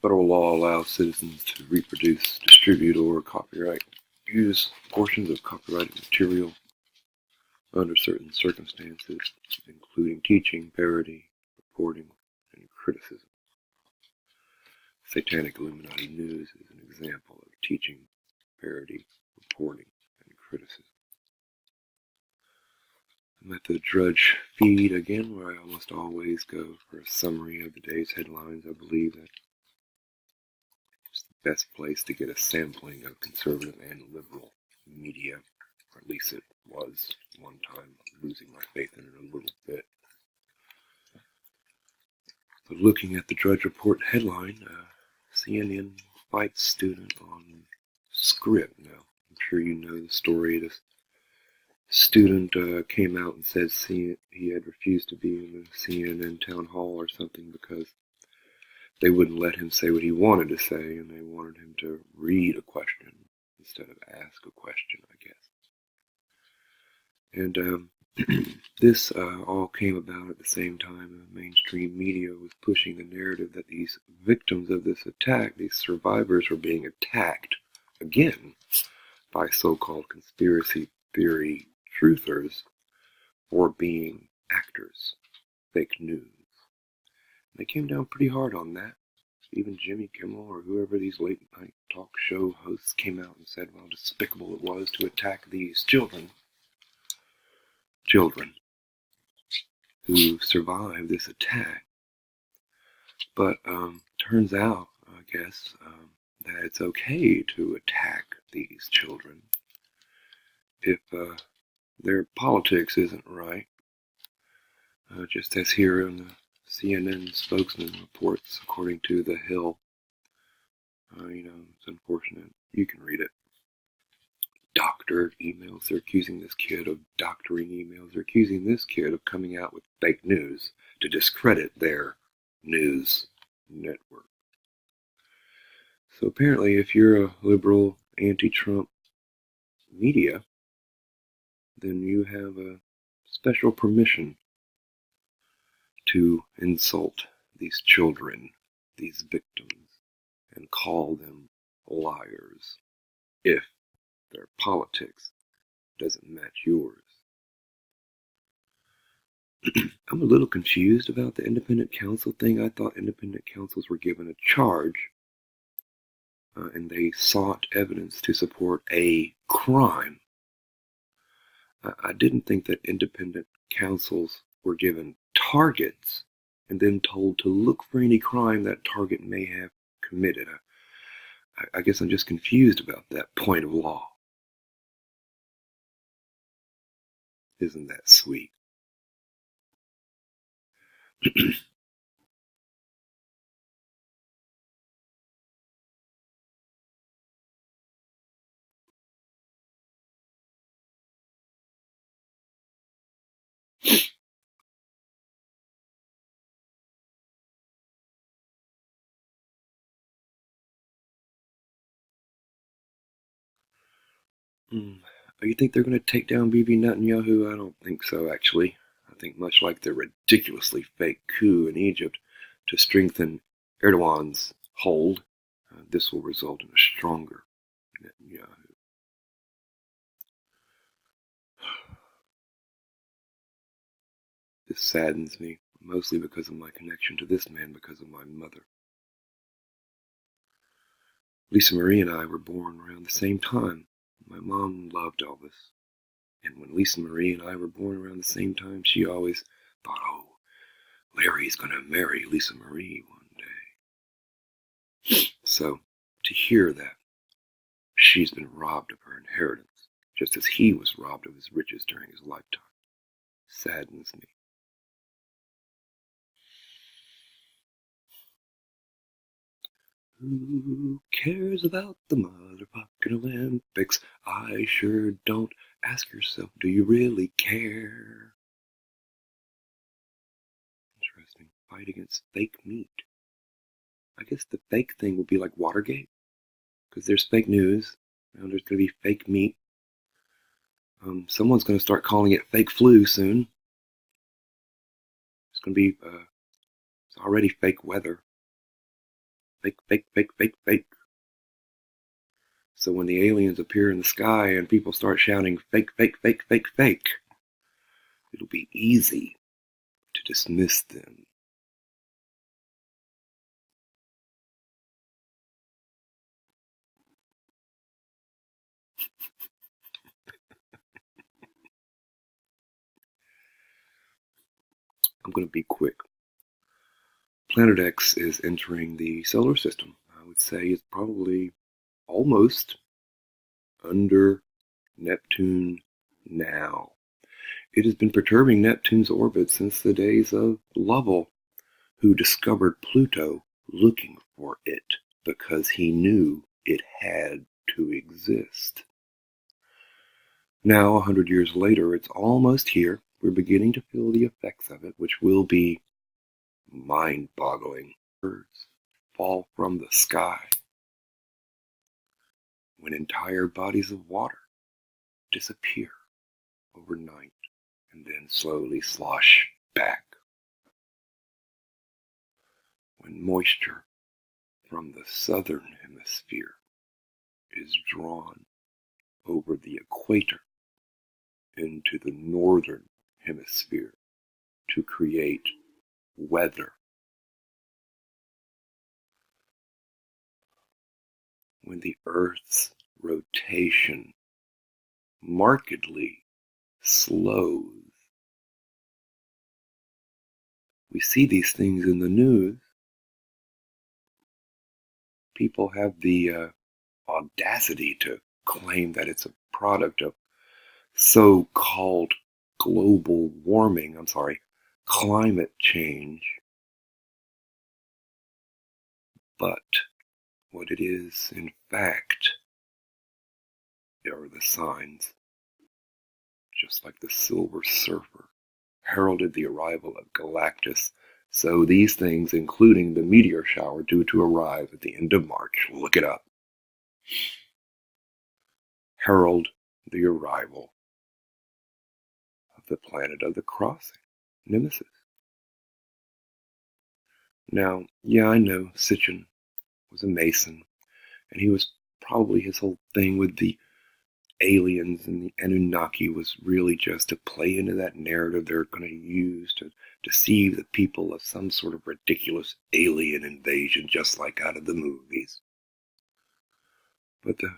Federal law allows citizens to reproduce, distribute, or copyright use portions of copyrighted material under certain circumstances, including teaching, parody, reporting, and criticism. Satanic Illuminati news is an example of teaching, parody, reporting, and criticism. I'm at the Drudge feed again, where I almost always go for a summary of the day's headlines. I believe that it's the best place to get a sampling of conservative and liberal media, or at least it was one time. I'm losing my faith in it a little bit. But looking at the Drudge Report headline, CNN fights student on script. Now, I'm sure you know the story. This student came out and said he had refused to be in the CNN town hall or something because they wouldn't let him say what he wanted to say, and they wanted him to read a question instead of ask a question, I guess. And this all came about at the same time the mainstream media was pushing the narrative that these victims of this attack, these survivors, were being attacked again by so-called conspiracy theory truthers for being actors, fake news. They came down pretty hard on that. Even Jimmy Kimmel or whoever these late night talk show hosts came out and said how despicable it was to attack these children who survived this attack. But turns out, I guess, that it's okay to attack these children if their politics isn't right. Just as here in the CNN spokesman reports, according to The Hill. It's unfortunate. You can read it. Doctored emails. They're accusing this kid of doctoring emails. They're accusing this kid of coming out with fake news to discredit their news network. So apparently, if you're a liberal, anti-Trump media, then you have a special permission to insult these children, these victims, and call them liars if their politics doesn't match yours. I'm a little confused about the independent counsel thing. I thought independent counsels were given a charge and they sought evidence to support a crime. I didn't think that independent counsels were given targets and then told to look for any crime that target may have committed. I guess I'm just confused about that point of law. Isn't that sweet? You think they're going to take down Bibi Netanyahu? I don't think so, actually. I think much like the ridiculously fake coup in Egypt to strengthen Erdogan's hold, this will result in a stronger Netanyahu. This saddens me, mostly because of my connection to this man because of my mother. Lisa Marie and I were born around the same time. My mom loved Elvis. And when Lisa Marie and I were born around the same time, she always thought, oh, Larry's going to marry Lisa Marie one day. So, to hear that she's been robbed of her inheritance, just as he was robbed of his riches during his lifetime, saddens me. Who cares about the motherfucking Olympics? I sure don't. Ask yourself, do you really care? Interesting. Fight against fake meat. I guess the fake thing will be like Watergate, because there's fake news. Now there's going to be fake meat. Someone's going to start calling it fake flu soon. It's going to be, it's already fake weather. Fake, fake, fake, fake, fake. So when the aliens appear in the sky and people start shouting fake, fake, fake, fake, fake, it'll be easy to dismiss them. I'm going to be quick. Planet X is entering the solar system. I would say it's probably almost under Neptune now. It has been perturbing Neptune's orbit since the days of Lovell, who discovered Pluto looking for it because he knew it had to exist. Now, 100 years later, it's almost here. We're beginning to feel the effects of it, which will be mind-boggling. Birds fall from the sky when entire bodies of water disappear overnight and then slowly slosh back. When moisture from the southern hemisphere is drawn over the equator into the northern hemisphere to create weather. When the Earth's rotation markedly slows. We see these things in the news. People have the audacity to claim that it's a product of so-called global warming, climate change. But what it is, in fact, are the signs, just like the Silver Surfer heralded the arrival of Galactus. So these things, including the meteor shower due to arrive at the end of March, look it up, herald the arrival of the planet of the crossing, Nemesis. Now, yeah, I know Sitchin was a Mason, and he was probably, his whole thing with the aliens and the Anunnaki was really just to play into that narrative they're going to use to deceive the people of some sort of ridiculous alien invasion, just like out of the movies. But it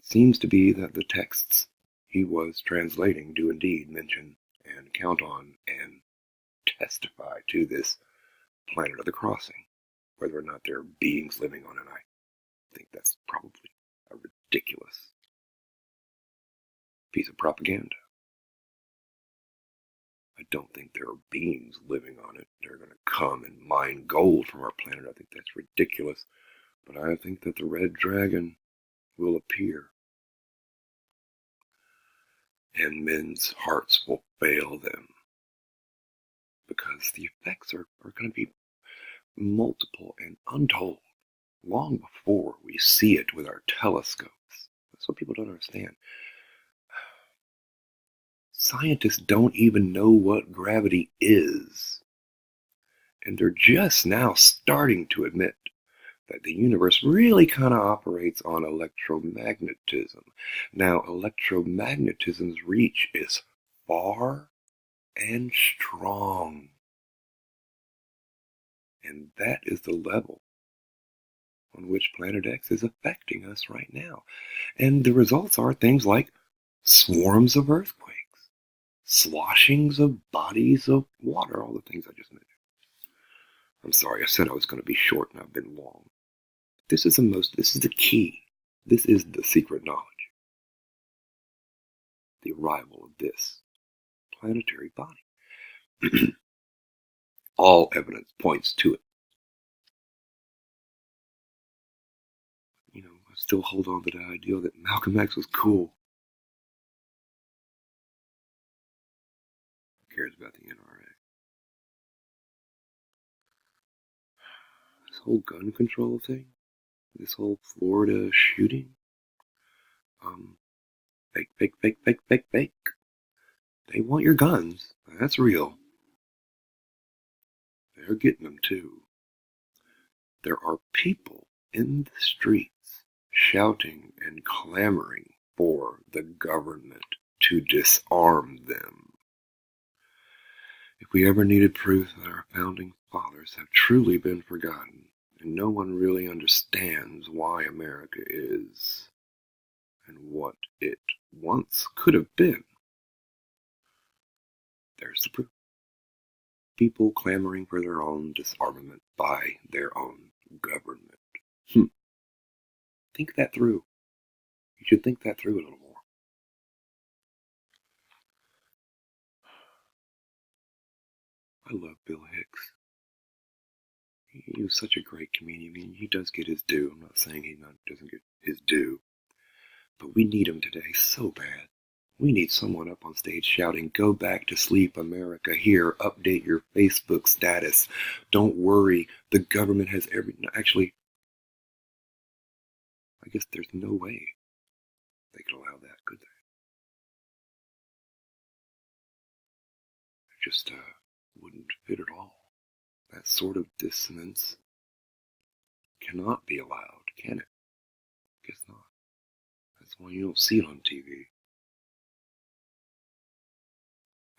seems to be that the texts he was translating do indeed mention and count on and testify to this planet of the crossing. Whether or not there are beings living on it, I think that's probably a ridiculous piece of propaganda. I don't think there are beings living on it. They're going to come and mine gold from our planet. I think that's ridiculous. But I think that the red dragon will appear. And men's hearts will fail them. Because the effects are going to be multiple and untold long before we see it with our telescopes. That's what people don't understand. Scientists don't even know what gravity is. And they're just now starting to admit that the universe really kind of operates on electromagnetism. Now, electromagnetism's reach is far and strong. And that is the level on which Planet X is affecting us right now. And the results are things like swarms of earthquakes, sloshings of bodies of water, all the things I just mentioned. I'm sorry, I said I was going to be short and I've been long. This is the key. This is the secret knowledge. The arrival of this planetary body. All evidence points to it. You know, I still hold on to the idea that Malcolm X was cool. Who cares about the NRA? This whole gun control thing, this whole Florida shooting, fake, fake, fake, fake, fake, fake. They want your guns. That's real. They're getting them too. there are people in the streets shouting and clamoring for the government to disarm them. If we ever needed proof that our founding fathers have truly been forgotten, and no one really understands why America is and what it once could have been, there's the proof. People clamoring for their own disarmament by their own government. Think that through. You should think that through a little more. I love Bill Hicks. He was such a great comedian. I mean, he does get his due. I'm not saying he doesn't get his due. But we need him today so bad. We need someone up on stage shouting, "Go back to sleep, America. Here, update your Facebook status. Don't worry, the government has everything." Actually, I guess there's no way they could allow that, could they? It just wouldn't fit at all. That sort of dissonance cannot be allowed, can it? Guess not. That's why you don't see it on TV.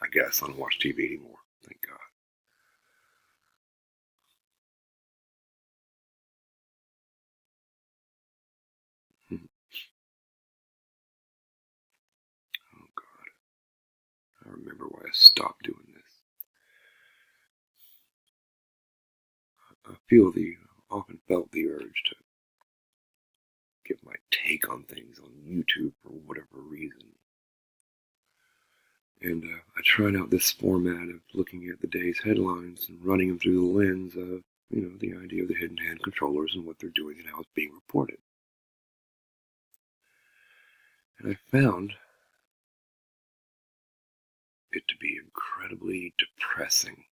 I guess I don't watch TV anymore. Thank God. Oh God. I remember why I stopped doing this. I often felt the urge to give my take on things on YouTube for whatever reason. And I tried out this format of looking at the day's headlines and running them through the lens of, the idea of the hidden hand controllers and what they're doing and how it's being reported. And I found it to be incredibly depressing